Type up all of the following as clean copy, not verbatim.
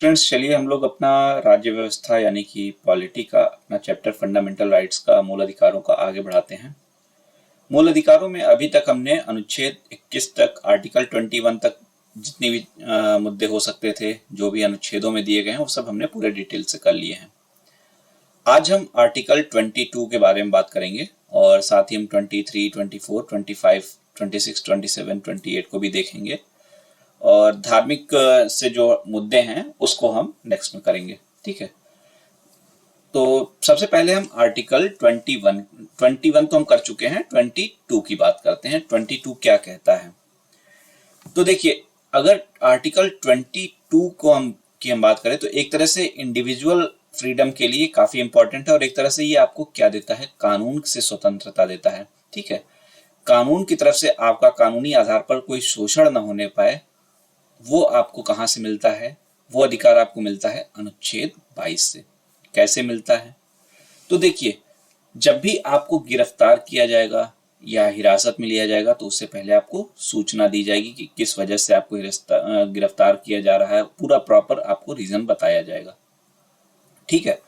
Friends, चलिए हम लोग अपना राज्य व्यवस्था यानी कि पॉलिटी का अपना चैप्टर फंडामेंटल राइट्स का मूल अधिकारों का आगे बढ़ाते हैं। मूल अधिकारों में अभी तक हमने अनुच्छेद 21 तक आर्टिकल 21 तक जितने भी मुद्दे हो सकते थे, जो भी अनुच्छेदों में दिए गए हैं, वो सब हमने पूरे डिटेल से कर लिए हैं। आज हम आर्टिकल 22 के बारे में बात करेंगे और साथ ही हम 23, 24, 25, 26, 27, 28 को भी देखेंगे और धार्मिक से जो मुद्दे हैं उसको हम नेक्स्ट में करेंगे। ठीक है, तो सबसे पहले हम आर्टिकल 21 तो हम कर चुके हैं, 22 की बात करते हैं। 22 क्या कहता है? तो देखिए, अगर आर्टिकल 22 हम बात करें तो एक तरह से इंडिविजुअल फ्रीडम के लिए काफी इंपॉर्टेंट है और एक तरह से ये आपको क्या देता है, कानून से स्वतंत्रता देता है। ठीक है, कानून की तरफ से आपका कानूनी आधार पर कोई शोषण न होने पाए, वो आपको कहां से मिलता है? वो अधिकार आपको मिलता है अनुच्छेद 22 से। कैसे मिलता है? तो देखिए, जब भी आपको गिरफ्तार किया जाएगा या हिरासत में लिया जाएगा तो उससे पहले आपको सूचना दी जाएगी कि किस वजह से आपको गिरफ्तार किया जा रहा है। पूरा प्रॉपर आपको रीजन बताया जाएगा। ठीक है,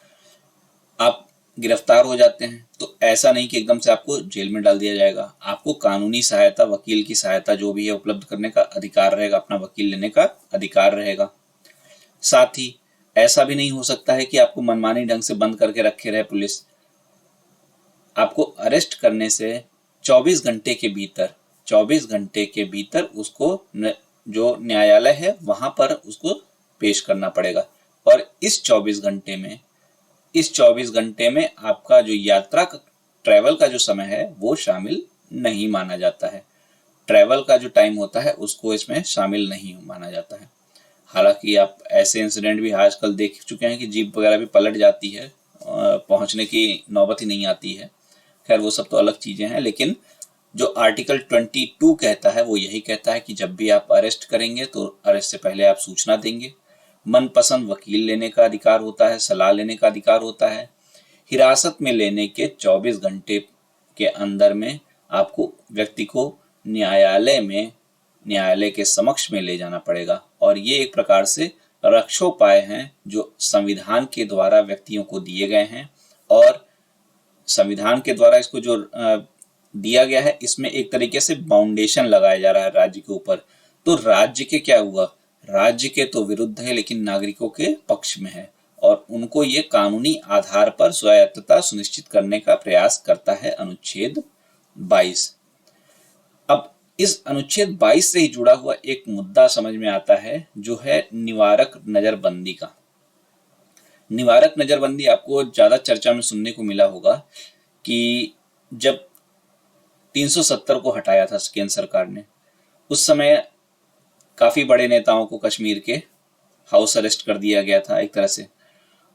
आप गिरफ्तार हो जाते हैं तो ऐसा नहीं कि एकदम से आपको जेल में डाल दिया जाएगा। आपको कानूनी सहायता, वकील की सहायता जो भी है उपलब्ध करने का अधिकार रहेगा, अपना वकील लेने का अधिकार रहेगा। साथ ही ऐसा भी नहीं हो सकता है कि आपको मनमानी ढंग से बंद करके रखे रहे पुलिस। आपको अरेस्ट करने से 24 घंटे के भीतर 24 घंटे के भीतर उसको जो न्यायालय है वहां पर उसको पेश करना पड़ेगा। और इस 24 घंटे में आपका जो यात्रा का ट्रैवल का जो समय है वो शामिल नहीं माना जाता है। ट्रैवल का जो टाइम होता है उसको इसमें शामिल नहीं माना जाता है। हालांकि आप ऐसे इंसिडेंट भी आजकल देख चुके हैं कि जीप वगैरह भी पलट जाती है, पहुंचने की नौबत ही नहीं आती है। खैर, वो सब तो अलग चीजें हैं, लेकिन जो आर्टिकल 22 कहता है वो यही कहता है कि जब भी आप अरेस्ट करेंगे तो अरेस्ट से पहले आप सूचना देंगे। मनपसंद वकील लेने का अधिकार होता है, सलाह लेने का अधिकार होता है। हिरासत में लेने के 24 घंटे के अंदर में आपको व्यक्ति को न्यायालय के समक्ष में ले जाना पड़ेगा। और ये एक प्रकार से रक्षोपाय हैं जो संविधान के द्वारा व्यक्तियों को दिए गए हैं। और संविधान के द्वारा इसको जो दिया गया है, इसमें एक तरीके से बाउंडेशन लगाया जा रहा है राज्य के ऊपर। तो राज्य के क्या हुआ? राज्य के तो विरुद्ध है लेकिन नागरिकों के पक्ष में है और उनको ये कानूनी आधार पर स्वायत्तता सुनिश्चित करने का प्रयास करता है अनुच्छेद 22। अब इस अनुच्छेद 22 से ही जुड़ा हुआ एक मुद्दा समझ में आता है, जो है निवारक नजरबंदी का। निवारक नजरबंदी आपको ज्यादा चर्चा में सुनने को मिला होगा कि जब 370 को हटाया था केंद्र सरकार ने, उस समय काफी बड़े नेताओं को कश्मीर के हाउस अरेस्ट कर दिया गया था एक तरह से।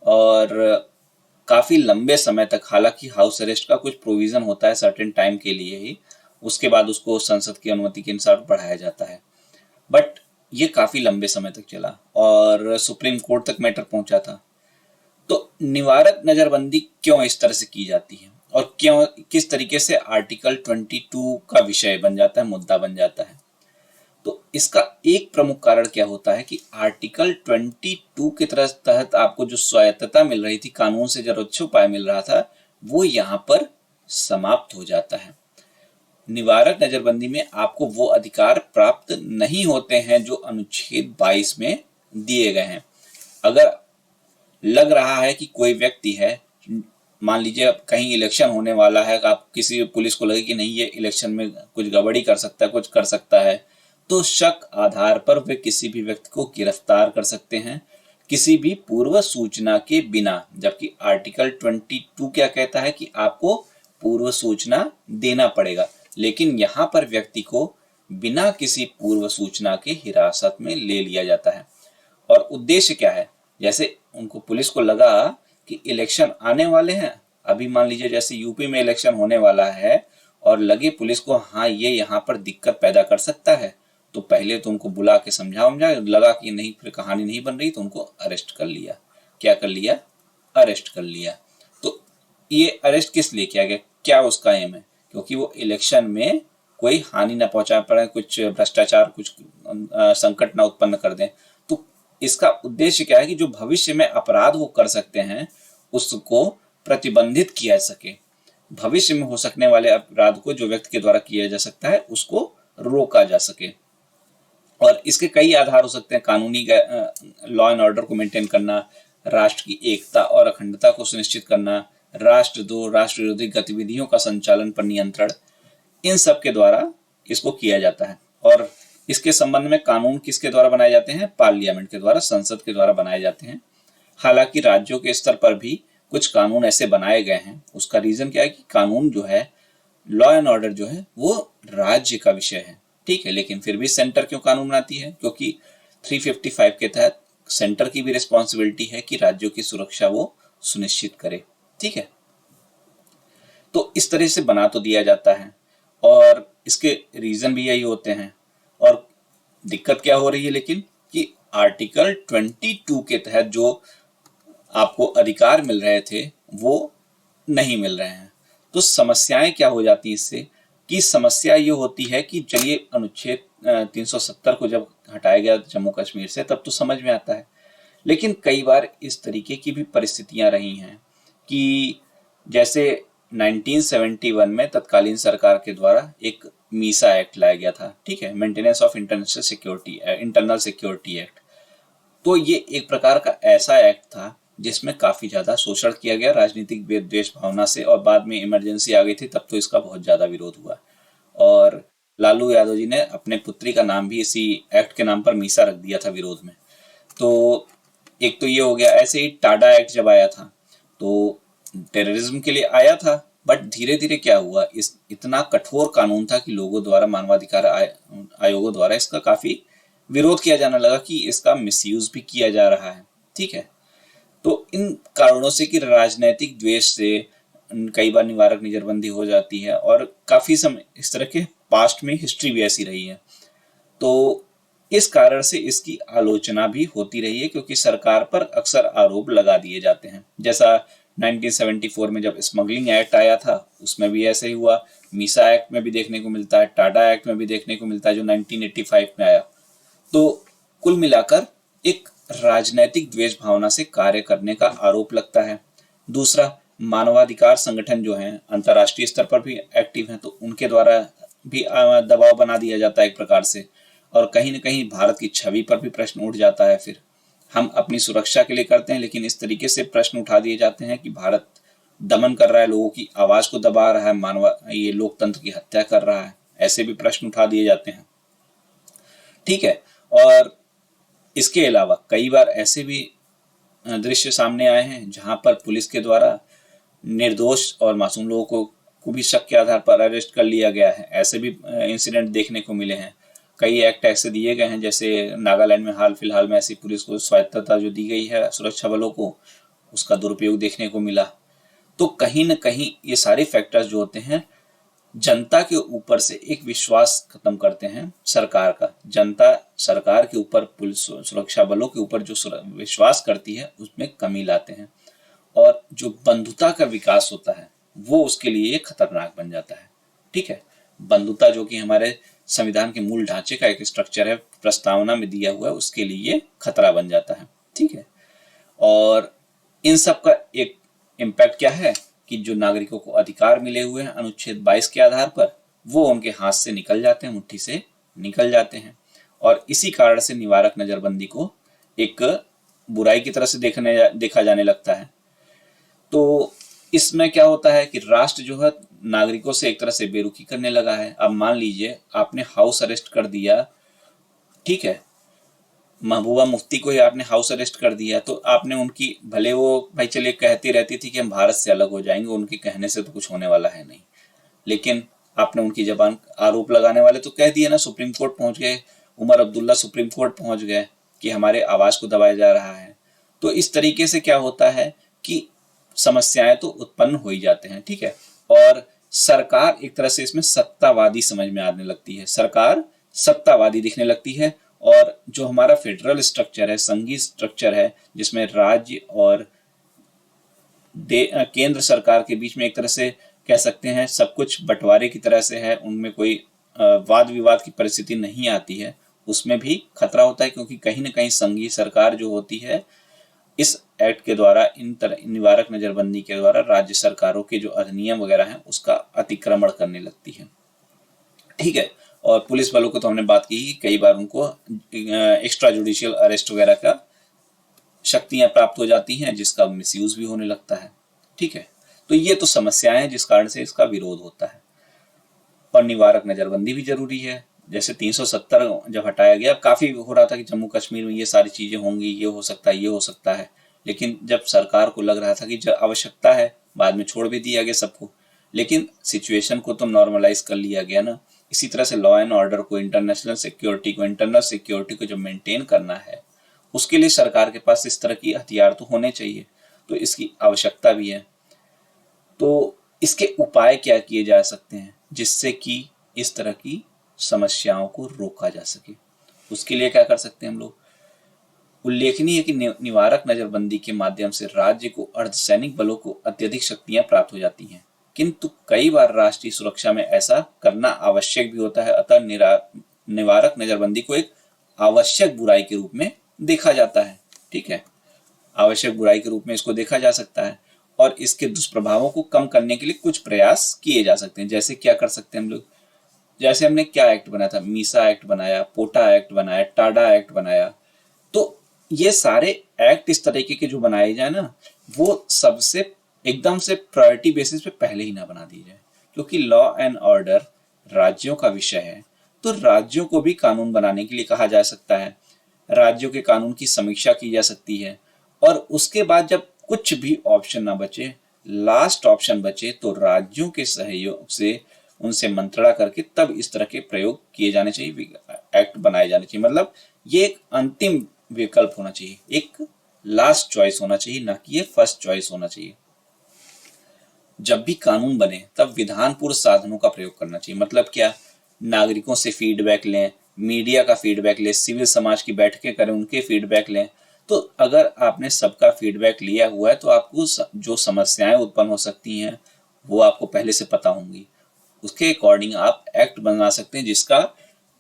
और काफी लंबे समय तक, हालांकि हाउस अरेस्ट का कुछ प्रोविजन होता है सर्टेन टाइम के लिए ही, उसके बाद उसको संसद की अनुमति के अनुसार बढ़ाया जाता है। बट ये काफी लंबे समय तक चला और सुप्रीम कोर्ट तक मैटर पहुंचा था। तो निवारक नजरबंदी क्यों इस तरह से की जाती है और क्यों, किस तरीके से आर्टिकल 22 का विषय बन जाता है, मुद्दा बन जाता है? तो इसका एक प्रमुख कारण क्या होता है कि आर्टिकल 22 के तहत आपको जो स्वायत्तता मिल रही थी, कानून से जो रक्षोपाय मिल रहा था, वो यहाँ पर समाप्त हो जाता है। निवारक नजरबंदी में आपको वो अधिकार प्राप्त नहीं होते हैं जो अनुच्छेद 22 में दिए गए हैं। अगर लग रहा है कि कोई व्यक्ति है, मान लीजिए अब कहीं इलेक्शन होने वाला है, आप किसी पुलिस को लगे कि नहीं ये इलेक्शन में कुछ गड़बड़ी कर सकता है, कुछ कर सकता है, तो शक आधार पर वे किसी भी व्यक्ति को गिरफ्तार कर सकते हैं किसी भी पूर्व सूचना के बिना। जबकि आर्टिकल 22 क्या कहता है कि आपको पूर्व सूचना देना पड़ेगा, लेकिन यहाँ पर व्यक्ति को बिना किसी पूर्व सूचना के हिरासत में ले लिया जाता है। और उद्देश्य क्या है? जैसे उनको, पुलिस को लगा कि इलेक्शन आने वाले हैं, अभी मान लीजिए जैसे यूपी में इलेक्शन होने वाला है और लगे पुलिस को हाँ ये यहाँ पर दिक्कत पैदा कर सकता है, तो पहले तो उनको बुला के समझा, लगा कि नहीं, फिर कहानी नहीं बन रही तो उनको अरेस्ट कर लिया। क्या कर लिया? अरेस्ट कर लिया। तो ये अरेस्ट किस लिए किया गया? क्या उसका एम है? क्योंकि वो इलेक्शन में कोई हानि ना पहुंचा पाए, कुछ भ्रष्टाचार, कुछ संकट ना उत्पन्न कर दें। तो इसका उद्देश्य क्या है कि जो भविष्य में अपराध वो कर सकते हैं उसको प्रतिबंधित किया जा सके। भविष्य में हो सकने वाले अपराध को जो व्यक्ति के द्वारा किया जा सकता है उसको रोका जा सके। और इसके कई आधार हो सकते हैं, कानूनी लॉ एंड ऑर्डर को मेंटेन करना, राष्ट्र की एकता और अखंडता को सुनिश्चित करना, राष्ट्र विरोधी गतिविधियों का संचालन पर नियंत्रण, इन सब के द्वारा इसको किया जाता है। और इसके संबंध में कानून किसके द्वारा बनाए जाते हैं? पार्लियामेंट के द्वारा, संसद के द्वारा बनाए जाते हैं। हालांकि राज्यों के स्तर पर भी कुछ कानून ऐसे बनाए गए हैं। उसका रीजन क्या है कि कानून जो है, लॉ एंड ऑर्डर जो है वो राज्य का विषय है, ठीक है। लेकिन फिर भी सेंटर क्यों कानून बनाती है? क्योंकि 355 के तहत सेंटर की भी रिस्पॉन्सिबिलिटी है कि राज्यों की सुरक्षा वो सुनिश्चित करे, ठीक है। तो इस तरह से बना तो दिया जाता है और इसके रीजन भी यही होते हैं। और दिक्कत क्या हो रही है लेकिन कि आर्टिकल 22 के तहत जो आपको अधिकार मिल रहे थे वो नहीं मिल रहे हैं। तो समस्याएं क्या हो जाती है इससे? कि समस्या ये होती है कि चलिए अनुच्छेद 370 को जब हटाया गया जम्मू कश्मीर से तब तो समझ में आता है, लेकिन कई बार इस तरीके की भी परिस्थितियां रही हैं कि जैसे 1971 में तत्कालीन सरकार के द्वारा एक मीसा एक्ट लाया गया था, ठीक है, maintenance of internal security act. तो ये एक प्रकार का ऐसा एक्ट था जिसमें काफी ज्यादा शोषण किया गया राजनीतिक विद्वेष भावना से, और बाद में इमरजेंसी आ गई थी तब तो इसका बहुत ज्यादा विरोध हुआ और लालू यादव जी ने अपने पुत्री का नाम भी इसी एक्ट के नाम पर मीसा रख दिया था विरोध में। तो एक तो ये हो गया। ऐसे ही टाडा एक्ट जब आया था तो टेररिज्म के लिए आया था, बट धीरे धीरे क्या हुआ, इस इतना कठोर कानून था कि लोगों द्वारा, मानवाधिकार आयोगों द्वारा इसका काफी विरोध किया जाने लगा कि इसका मिसयूज भी किया जा रहा है, ठीक है। तो इन कारणों से कि राजनीतिक द्वेष से कई बार निवारक नजरबंदी हो जाती है और काफी समय इस तरह के पास्ट में हिस्ट्री भी ऐसी रही है। तो इस कारण से इसकी आलोचना भी होती रही है क्योंकि सरकार पर अक्सर आरोप लगा दिए जाते हैं। जैसा 1974 में जब स्मगलिंग एक्ट आया था उसमें भी ऐसे ही हुआ, मीसा एक्ट में भी देखने को मिलता है, टाडा एक्ट में भी देखने को मिलता है जो 1985 में आया। तो कुल मिलाकर एक राजनैतिक द्वेष भावना से कार्य करने का आरोप लगता है। दूसरा, मानवाधिकार संगठन जो हैं अंतर्राष्ट्रीय स्तर पर भी एक्टिव हैं तो उनके द्वारा भी दबाव बना दिया जाता है एक प्रकार से, और कहीं न कहीं भारत की छवि पर भी प्रश्न उठ जाता है। फिर हम अपनी सुरक्षा के लिए करते हैं लेकिन इस तरीके से प्रश्न उठा दिए जाते हैं कि भारत दमन कर रहा है, लोगों की आवाज को दबा रहा है, ये लोकतंत्र की हत्या कर रहा है, ऐसे भी प्रश्न उठा दिए जाते हैं, ठीक है। और इसके अलावा कई बार ऐसे भी दृश्य सामने आए हैं जहां पर पुलिस के द्वारा निर्दोष और मासूम लोगों को भी शक के आधार पर अरेस्ट कर लिया गया है। ऐसे भी इंसिडेंट देखने को मिले हैं। कई एक्ट ऐसे दिए गए हैं, जैसे नागालैंड में हाल फिलहाल में ऐसी पुलिस को स्वायत्तता जो दी गई है सुरक्षा बलों को, उसका दुरुपयोग देखने को मिला। तो कहीं न कहीं ये सारे फैक्टर्स जो होते हैं जनता के ऊपर से एक विश्वास खत्म करते हैं सरकार का। जनता सरकार के ऊपर, पुलिस सुरक्षा बलों के ऊपर जो विश्वास करती है उसमें कमी लाते हैं और जो बंधुता का विकास होता है वो उसके लिए खतरनाक बन जाता है, ठीक है। बंधुता जो कि हमारे संविधान के मूल ढांचे का एक स्ट्रक्चर है, प्रस्तावना में दिया हुआ है, उसके लिए खतरा बन जाता है, ठीक है। और इन सब का एक इम्पैक्ट क्या है कि जो नागरिकों को अधिकार मिले हुए हैं अनुच्छेद 22 के आधार पर वो उनके हाथ से निकल जाते हैं, मुट्ठी से निकल जाते हैं। और इसी कारण से निवारक नजरबंदी को एक बुराई की तरह से देखा जाने लगता है। तो इसमें क्या होता है कि राष्ट्र जो है नागरिकों से एक तरह से बेरुखी करने लगा है। अब मान लीजिए आपने हाउस अरेस्ट कर दिया, ठीक है, महबूबा मुफ्ती को ही आपने हाउस अरेस्ट कर दिया, तो आपने उनकी, भले वो भाई चलिए कहती रहती थी कि हम भारत से अलग हो जाएंगे, उनके कहने से तो कुछ होने वाला है नहीं, लेकिन आपने उनकी जबान, आरोप लगाने वाले तो कह दिए ना, सुप्रीम कोर्ट पहुंच गए, उमर अब्दुल्ला सुप्रीम कोर्ट पहुंच गए कि हमारे आवाज को दबाया जा रहा है। तो इस तरीके से क्या होता है कि समस्याएं तो उत्पन्न हो ही जाते हैं, ठीक है। और सरकार एक तरह से इसमें सत्तावादी समझ में आने लगती है, सरकार सत्तावादी दिखने लगती है। और जो हमारा फेडरल स्ट्रक्चर है, संघीय स्ट्रक्चर है, जिसमें राज्य और केंद्र सरकार के बीच में एक तरह से कह सकते हैं सब कुछ बंटवारे की तरह से है, उनमें कोई वाद विवाद की परिस्थिति नहीं आती है, उसमें भी खतरा होता है, क्योंकि कहीं ना कहीं संघीय सरकार जो होती है इस एक्ट के द्वारा, इन निवारक नजरबंदी के द्वारा राज्य सरकारों के जो अधिनियम वगैरह हैं उसका अतिक्रमण करने लगती है। ठीक है। और पुलिस बलों को तो हमने बात की कि कई बार उनको एक्स्ट्रा जुडिशियल अरेस्ट वगैरह का शक्तियां प्राप्त हो जाती हैं, जिसका मिसयूज भी होने लगता है। ठीक है। तो ये तो समस्याएं हैं जिस कारण से इसका विरोध होता है। और निवारक नजरबंदी भी जरूरी है। जैसे 370 जब हटाया गया, काफी हो रहा था कि जम्मू कश्मीर में ये सारी चीजें होंगी, ये हो सकता है, ये हो सकता है, लेकिन जब सरकार को लग रहा था कि जब आवश्यकता है, बाद में छोड़ भी दिया गया सबको। लेकिन सिचुएशन को तो नॉर्मलाइज कर लिया गया ना। इसी तरह से लॉ एंड ऑर्डर को, इंटरनल सिक्योरिटी को जो मेंटेन करना है, उसके लिए सरकार के पास इस तरह की हथियार तो होने चाहिए। तो इसकी आवश्यकता भी है। तो इसके उपाय क्या किए जा सकते हैं जिससे कि इस तरह की समस्याओं को रोका जा सके? उसके लिए क्या कर सकते हैं हम लोग? उल्लेखनीय है कि निवारक नजरबंदी के माध्यम से राज्य को अर्धसैनिक बलों को अत्यधिक शक्तियां प्राप्त हो जाती हैं, किंतु कई बार राष्ट्रीय सुरक्षा में ऐसा करना आवश्यक भी होता है। अतः निवारक नजरबंदी को एक आवश्यक बुराई के रूप में देखा जाता है। ठीक है। आवश्यक बुराई के रूप में इसको देखा जा सकता है और इसके दुष्प्रभावों को कम करने के लिए कुछ प्रयास किए जा सकते हैं। जैसे क्या कर सकते हैं हम लोग? जैसे हमने क्या एक्ट बनाया था, मीसा एक्ट बनाया, पोटा एक्ट बनाया, टाडा एक्ट बनाया। तो ये सारे एक्ट इस तरीके के जो बनाए जाए ना, वो सबसे एकदम से प्रायोरिटी बेसिस पे पहले ही ना बना दिए जाए, क्योंकि लॉ एंड ऑर्डर राज्यों का विषय है। तो राज्यों को भी कानून बनाने के लिए कहा जा सकता है, राज्यों के कानून की समीक्षा की जा सकती है, और उसके बाद जब कुछ भी ऑप्शन ना बचे, लास्ट ऑप्शन बचे, तो राज्यों के सहयोग से उनसे मंत्रणा करके तब इस तरह के प्रयोग किए जाने चाहिए, एक्ट बनाए जाने चाहिए। मतलब ये एक अंतिम विकल्प होना चाहिए, एक लास्ट चॉइस होना चाहिए, ना कि ये फर्स्ट चॉइस होना चाहिए। जब भी कानून बने तब विधानपूर्व साधनों का प्रयोग करना चाहिए। मतलब क्या? नागरिकों से फीडबैक लें, मीडिया का फीडबैक लें, सिविल समाज की बैठकें करें, उनके फीडबैक लें। तो अगर आपने सबका फीडबैक लिया हुआ है तो आपको जो समस्याएं उत्पन्न हो सकती हैं वो आपको पहले से पता होंगी। उसके अकॉर्डिंग आप एक्ट बना सकते हैं जिसका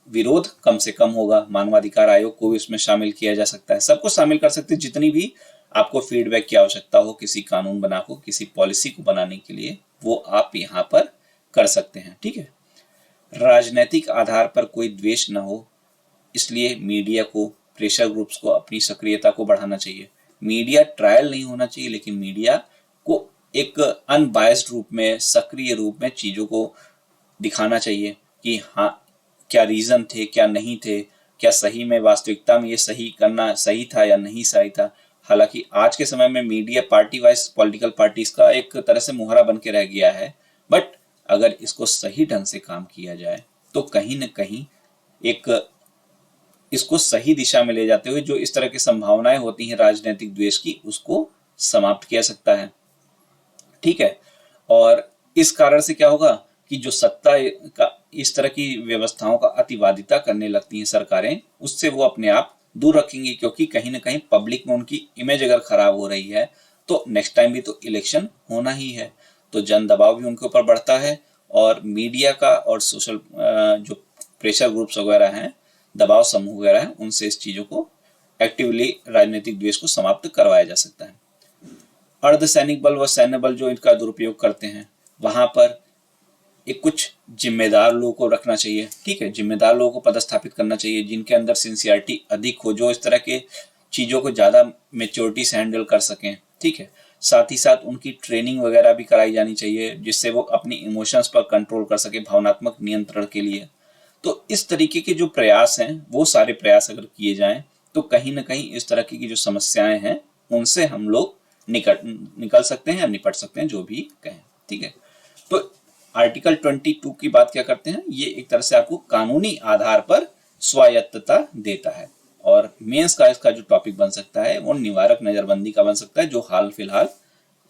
विरोध कम से कम होगा। मानवाधिकार आयोग को भी इसमें शामिल किया जा सकता है, सबको शामिल कर सकते हैं। जितनी भी आपको फीडबैक की आवश्यकता हो किसी कानून बना को, किसी पॉलिसी को बनाने के लिए, वो आप यहाँ पर कर सकते हैं। ठीक है। राजनीतिक आधार पर कोई द्वेष न हो, इसलिए मीडिया को, प्रेशर ग्रुप्स को अपनी सक्रियता को बढ़ाना चाहिए। मीडिया ट्रायल नहीं होना चाहिए, लेकिन मीडिया को एक अनबायस्ड रूप में, सक्रिय रूप में चीजों को दिखाना चाहिए कि हाँ, क्या रीजन थे, क्या नहीं थे, क्या सही में वास्तविकता में ये सही करना सही था या नहीं सही था। हालांकि आज के समय में media party wise political parties का एक तरह से मुहरा बन के रह गया है, बट अगर इसको सही ढंग से काम किया जाए तो कहीं न कहीं एक इसको सही दिशा में ले जाते हुए जो इस तरह की संभावनाएं होती हैं राजनीतिक द्वेष की, उसको समाप्त किया सकता है। ठीक है। और इस कारण से क्या होगा कि जो सत्ता का इस तरह की व्यवस्थाओं का अतिवादिता करने लगती हैं सरकारें, उससे वो अपने आप दूर रखेंगी, क्योंकि कहीं ना कहीं पब्लिक में उनकी इमेज अगर खराब हो रही है तो नेक्स्ट टाइम भी तो इलेक्शन होना ही है। तो जन दबाव भी उनके ऊपर बढ़ता है, और मीडिया का और सोशल जो प्रेशर ग्रुप्स वगैरह हैं, दबाव समूह वगैरह हैं, उनसे इस चीजों को एक्टिवली राजनीतिक द्वेष को समाप्त करवाया जा सकता है। अर्धसैनिक बल व सैन्य बल जो इनका दुरुपयोग करते हैं, वहां पर एक कुछ जिम्मेदार लोगों को रखना चाहिए। ठीक है। जिम्मेदार लोगों को पदस्थापित करना चाहिए, जिनके अंदर सिंसियरिटी अधिक हो, जो इस तरह के चीजों को ज्यादा मेच्योरिटी से हैंडल कर सकें। ठीक है। साथ ही साथ उनकी ट्रेनिंग वगैरह भी कराई जानी चाहिए, जिससे वो अपनी इमोशंस पर कंट्रोल कर सके, भावनात्मक नियंत्रण के लिए। तो इस तरीके के जो प्रयास हैं, वो सारे प्रयास अगर किए जाएं तो कहीं ना कहीं इस तरह की जो समस्याएं हैं उनसे हम लोग निकल सकते हैं या निपट सकते हैं, जो भी कहें। ठीक है। तो आर्टिकल 22 की बात क्या करते हैं? ये एक तरह से आपको कानूनी आधार पर स्वायत्तता देता है। और मेंस का इसका जो टॉपिक बन सकता है वो निवारक नजरबंदी का बन सकता है, जो हाल फिलहाल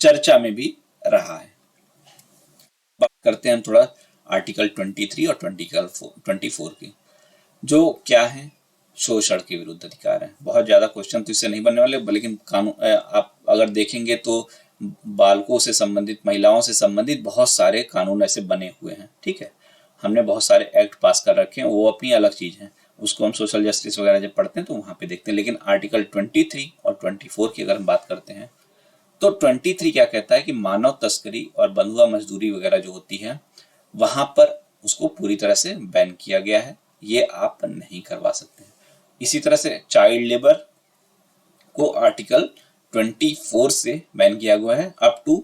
चर्चा में भी रहा है। बात करते हैं हम थोड़ा आर्टिकल 23 और 24 की, जो क्या है? शोषण के विरुद्ध अधिकार है। बहुत ज्यादा क्वेश्चन तो इससे नहीं बनने वाले, लेकिन कानून आप अगर देखेंगे तो बालकों से संबंधित, महिलाओं से संबंधित बहुत सारे कानून ऐसे बने हुए हैं। ठीक है। हमने बहुत सारे एक्ट पास कर रखे हैं, वो अपनी अलग चीज है। उसको हम सोशल जस्टिस वगैरह जब पढ़ते हैं तो वहां पे देखते हैं। लेकिन आर्टिकल 23 और 24 की अगर हम बात करते हैं तो 23 क्या कहता है कि मानव तस्करी और बंधुआ मजदूरी वगैरह जो होती है वहां पर उसको पूरी तरह से बैन किया गया है, ये आप नहीं करवा सकते हैं। इसी तरह से चाइल्ड लेबर को आर्टिकल 24 से बैन किया हुआ है अप टू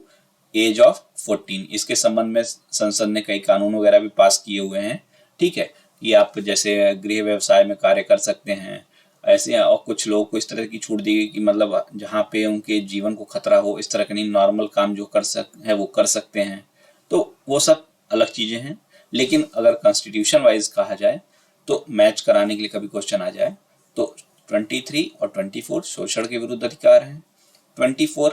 एज ऑफ 14। इसके संबंध में संसद ने कई कानून वगैरह भी पास किए हुए हैं। ठीक है, ये आप जैसे गृह व्यवसाय में कार्य कर सकते हैं ऐसे, और कुछ लोगों को इस तरह की छूट दी गई कि मतलब जहाँ पे उनके जीवन को खतरा हो इस तरह के नहीं, नॉर्मल काम जो वो कर सकते हैं। तो वो सब अलग चीजें हैं। लेकिन अगर कॉन्स्टिट्यूशन वाइज कहा जाए तो मैच कराने के लिए कभी क्वेश्चन आ जाए तो 23 और 24 शोषण के विरुद्ध अधिकार हैं। 24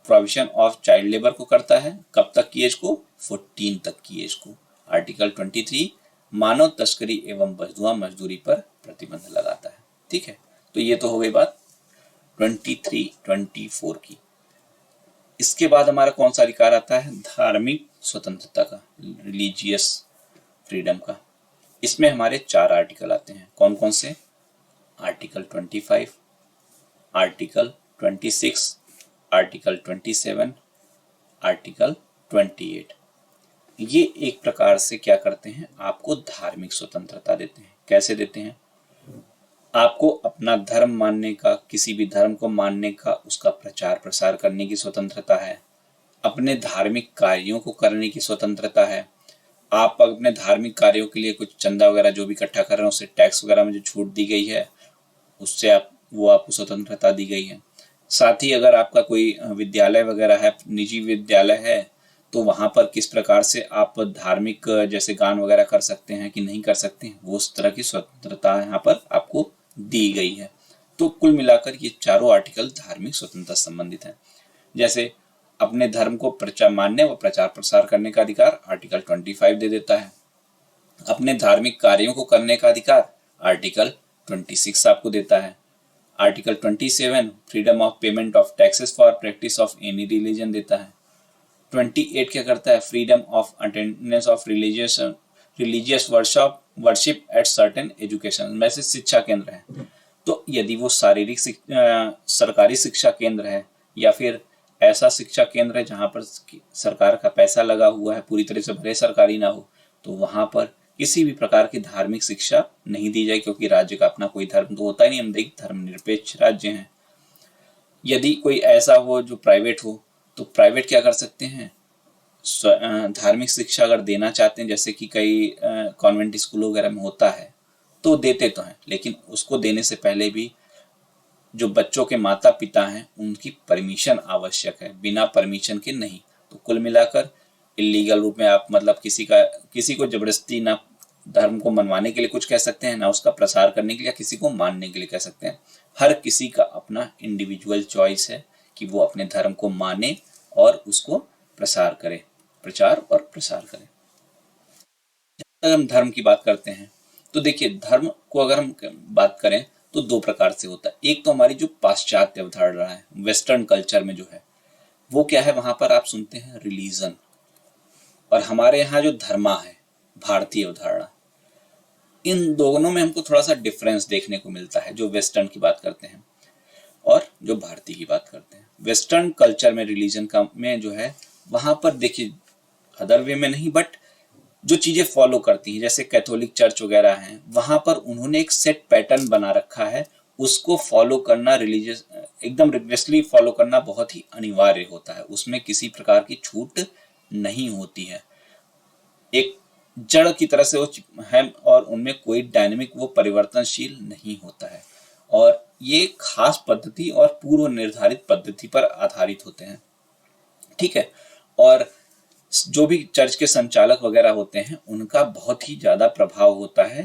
प्रोविजन ऑफ चाइल्ड लेबर को करता है, कब तक की एज को, 14 तक की एज को। आर्टिकल 23 मानव तस्करी एवं बंधुआ मजदूरी पर प्रतिबंध लगाता है। ठीक है, तो ये तो हो गई बात 23, 24 की। इसके बाद हमारा कौन सा अधिकार आता है, धार्मिक स्वतंत्रता का, रिलीजियस फ्रीडम का। इसमें हमारे 4 आर्टिकल आते हैं। कौन कौन से, आर्टिकल 25, आर्टिकल 26, आर्टिकल 27, आर्टिकल 28। ये एक प्रकार से क्या करते हैं, आपको धार्मिक स्वतंत्रता देते हैं। कैसे देते हैं, आपको अपना धर्म मानने का, किसी भी धर्म को मानने का, उसका प्रचार प्रसार करने की स्वतंत्रता है। अपने धार्मिक कार्यों को करने की स्वतंत्रता है। आप अपने धार्मिक कार्यों के लिए कुछ चंदा वगैरह जो भी इकट्ठा कर रहे हैं उससे टैक्स वगैरह में जो छूट दी गई है उससे आपको स्वतंत्रता दी गई है। साथ ही अगर आपका कोई विद्यालय वगैरह है, निजी विद्यालय है, तो वहां पर किस प्रकार से आप धार्मिक जैसे गान वगैरह कर सकते हैं कि नहीं कर सकते हैं, वो उस तरह की स्वतंत्रता यहाँ पर आपको दी गई है। तो कुल मिलाकर ये चारों आर्टिकल धार्मिक स्वतंत्रता संबंधित हैं। जैसे अपने धर्म को मानने व प्रचार प्रसार करने का अधिकार आर्टिकल 25 दे देता है। अपने धार्मिक कार्यों को करने का अधिकार आर्टिकल 26 आपको देता है। Article 27 freedom of payment of taxes for practice of any religion देता है। 28 क्या करता है, freedom of attendance of religious worship at certain education, में से शिक्षा केंद्र है। तो यदि वो शारीरिक सरकारी शिक्षा केंद्र है या फिर ऐसा शिक्षा केंद्र है जहां पर सरकार का पैसा लगा हुआ है, पूरी तरह से भले सरकारी ना हो, तो वहां पर किसी भी प्रकार की धार्मिक शिक्षा नहीं दी जाए, क्योंकि राज्य का अपना कोई धर्म तो होता ही नहीं, हम एक धर्मनिरपेक्ष राज्य हैं। यदि कोई ऐसा हो जो प्राइवेट हो, तो प्राइवेट क्या कर सकते हैं, धार्मिक शिक्षा अगर देना चाहते हैं, जैसे कि कई कॉन्वेंट स्कूल वगैरह में होता है, तो देते तो हैं, लेकिन उसको देने से पहले भी जो बच्चों के माता पिता हैं उनकी परमिशन आवश्यक है, बिना परमिशन के नहीं। तो कुल मिलाकर इलीगल रूप में आप मतलब किसी को जबरदस्ती ना धर्म को मनवाने के लिए कुछ कह सकते हैं, ना उसका प्रसार करने के लिए, किसी को मानने के लिए कह सकते हैं। हर किसी का अपना इंडिविजुअल चॉइस है कि वो अपने धर्म को माने और उसको प्रचार और प्रसार करे। जब हम धर्म की बात करते हैं तो देखिए, धर्म को अगर हम बात करें तो 2 प्रकार से होता है। एक तो हमारी जो पाश्चात्य अवधारणा है, वेस्टर्न कल्चर में जो है वो क्या है, वहां पर आप सुनते हैं रिलीजन, और हमारे यहाँ जो धर्मा है, भारतीय अवधारणा। इन दोनों में हमको थोड़ा सा डिफरेंस देखने को मिलता है, जो वेस्टर्न की बात करते हैं और जो भारतीय की बात करते हैं। वेस्टर्न कल्चर में रिलीजन का में जो है, वहां पर देखिए अदर वे में नहीं, बट जो चीजें फॉलो करती हैं, जैसे कैथोलिक चर्च वगैरह हैं, वहां पर उन्होंने एक सेट पैटर्न बना रखा है, उसको फॉलो करना, रिलीजियस एकदम रिग्रेसली फॉलो करना बहुत ही अनिवार्य होता है। उसमें किसी प्रकार की छूट नहीं होती है, एक जड़ की तरह से वो है, और उनमें कोई डायनेमिक वो परिवर्तनशील नहीं होता है, और ये खास पद्धति और पूर्व निर्धारित पद्धति पर आधारित होते हैं। ठीक है, और जो भी चर्च के संचालक वगैरह होते हैं उनका बहुत ही ज्यादा प्रभाव होता है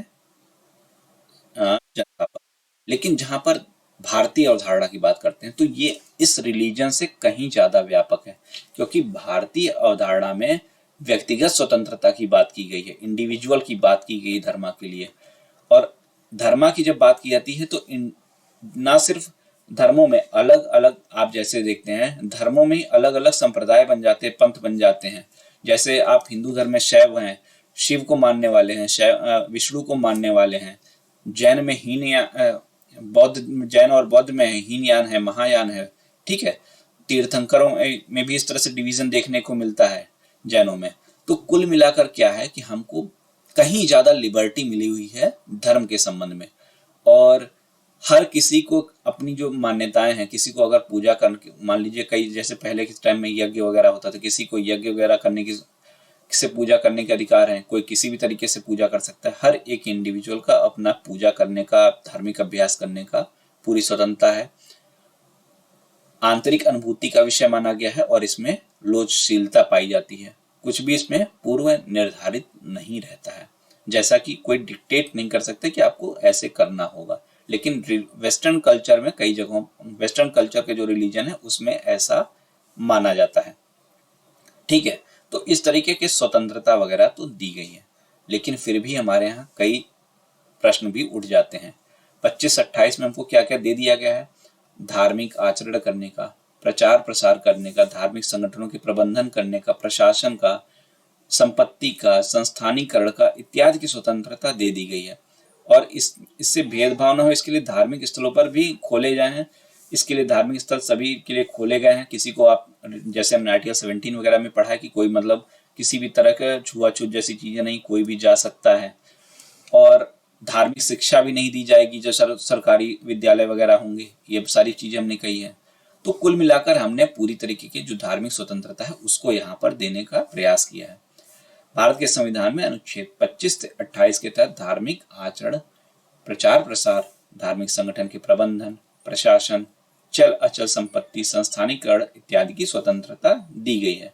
जनता पर। लेकिन जहां पर भारतीय अवधारणा की बात करते हैं तो ये इस रिलीजन से कहीं ज्यादा व्यापक है, क्योंकि भारतीय अवधारणा में व्यक्तिगत स्वतंत्रता की बात की गई है, इंडिविजुअल की बात की गई धर्म के लिए। और धर्म की जब बात की जाती है तो ना सिर्फ धर्मों में अलग अलग, आप जैसे देखते हैं धर्मों में अलग अलग संप्रदाय बन जाते हैं, पंथ बन जाते हैं। जैसे आप हिंदू धर्म में शैव हैं, शिव को मानने वाले हैं, विष्णु को मानने वाले हैं, जैन में जैन और बौद्ध में हीनयान है, महायान है, ठीक है। तीर्थंकरों में भी इस तरह से डिवीजन देखने को मिलता है जैनों में। तो कुल मिलाकर क्या है कि हमको कहीं ज्यादा लिबर्टी मिली हुई है धर्म के संबंध में, और हर किसी को अपनी जो मान्यताएं हैं, किसी को अगर पूजा करने, मान लीजिए कई जैसे पहले के टाइम में यज्ञ वगैरह होता था, किसी को यज्ञ वगैरह करने की से पूजा करने के अधिकार है, कोई किसी भी तरीके से पूजा कर सकता है। हर एक इंडिविजुअल का अपना पूजा करने का, धार्मिक अभ्यास करने का पूरी स्वतंत्रता है। आंतरिक अनुभूति का विषय माना गया है और इसमें लोचशीलता पाई जाती है, कुछ भी इसमें पूर्व निर्धारित नहीं रहता है, जैसा कि कोई डिक्टेट नहीं कर सकते कि आपको ऐसे करना होगा। लेकिन वेस्टर्न कल्चर में कई जगहों, वेस्टर्न कल्चर के जो रिलीजन है उसमें ऐसा माना जाता है, ठीक है। तो इस तरीके की स्वतंत्रता वगैरह तो दी गई है, लेकिन फिर भी हमारे यहाँ कई प्रश्न भी उठ जाते हैं। 25-28 में हमको क्या क्या दे दिया गया है? धार्मिक आचरण करने का, प्रचार प्रसार करने का, धार्मिक संगठनों के प्रबंधन करने का, प्रशासन का, संपत्ति का, संस्थानीकरण का इत्यादि की स्वतंत्रता दे दी गई है। और इससे भेदभाव न हो इसके लिए धार्मिक स्थलों पर भी खोले जाए हैं, इसके लिए धार्मिक स्थल सभी के लिए खोले गए हैं। किसी को आप, जैसे हमने आर्टिकल 17 वगैरह में पढ़ा है कि कोई मतलब किसी भी तरह का छुआछूत जैसी चीजें नहीं, कोई भी जा सकता है। और धार्मिक शिक्षा भी नहीं दी जाएगी जो सरकारी विद्यालय वगैरह होंगे, ये सारी चीजें हमने कही है। तो कुल मिलाकर हमने पूरी तरीके की जो धार्मिक स्वतंत्रता है उसको यहाँ पर देने का प्रयास किया है। भारत के संविधान में अनुच्छेद 25 से 28 के तहत धार्मिक आचरण, प्रचार प्रसार, धार्मिक संगठन के प्रबंधन, प्रशासन, चल अचल संपत्ति, संस्थानीकरण इत्यादि की स्वतंत्रता दी गई है।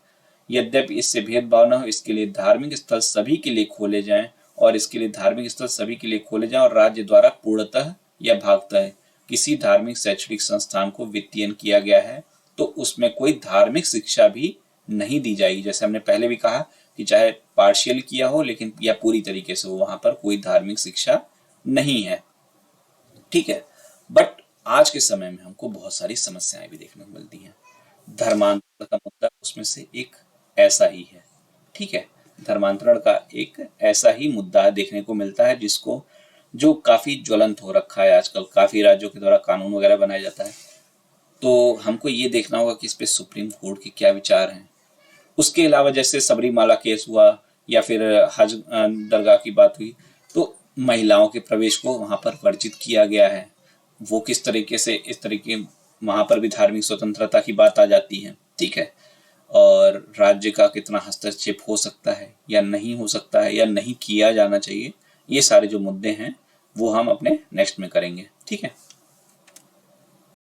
यद्यपि इससे भेदभाव न हो इसके लिए धार्मिक स्थल सभी के लिए खोले जाएं, और इसके लिए धार्मिक स्थल सभी के लिए खोले जाएं और राज्य द्वारा पूर्णतः या भागतः किसी धार्मिक शैक्षणिक संस्थान को वित्तीयन किया गया है तो उसमें कोई धार्मिक शिक्षा भी नहीं दी जाएगी। जैसे हमने पहले भी कहा कि चाहे पार्शियल किया हो लेकिन या पूरी तरीके से हो, वहां पर कोई धार्मिक शिक्षा नहीं है, ठीक है। बट आज के समय में हमको बहुत सारी समस्याएं भी देखने को मिलती हैं। धर्मांतरण का मुद्दा उसमें से एक ऐसा ही है, ठीक है। धर्मांतरण का एक ऐसा ही मुद्दा देखने को मिलता है जिसको, जो काफी ज्वलंत हो रखा है आजकल, काफी राज्यों के द्वारा कानून वगैरह बनाया जाता है। तो हमको ये देखना होगा कि इस पे सुप्रीम कोर्ट के क्या विचार हैं। उसके अलावा जैसे सबरीमाला केस हुआ या फिर हज दरगाह की बात हुई, तो महिलाओं के प्रवेश को वहां पर वर्जित किया गया है। वो किस तरीके से, इस तरीके वहां पर भी धार्मिक स्वतंत्रता की बात आ जाती है, ठीक है। और राज्य का कितना हस्तक्षेप हो सकता है या नहीं हो सकता है या नहीं किया जाना चाहिए, ये सारे जो मुद्दे हैं वो हम अपने नेक्स्ट में करेंगे, ठीक है।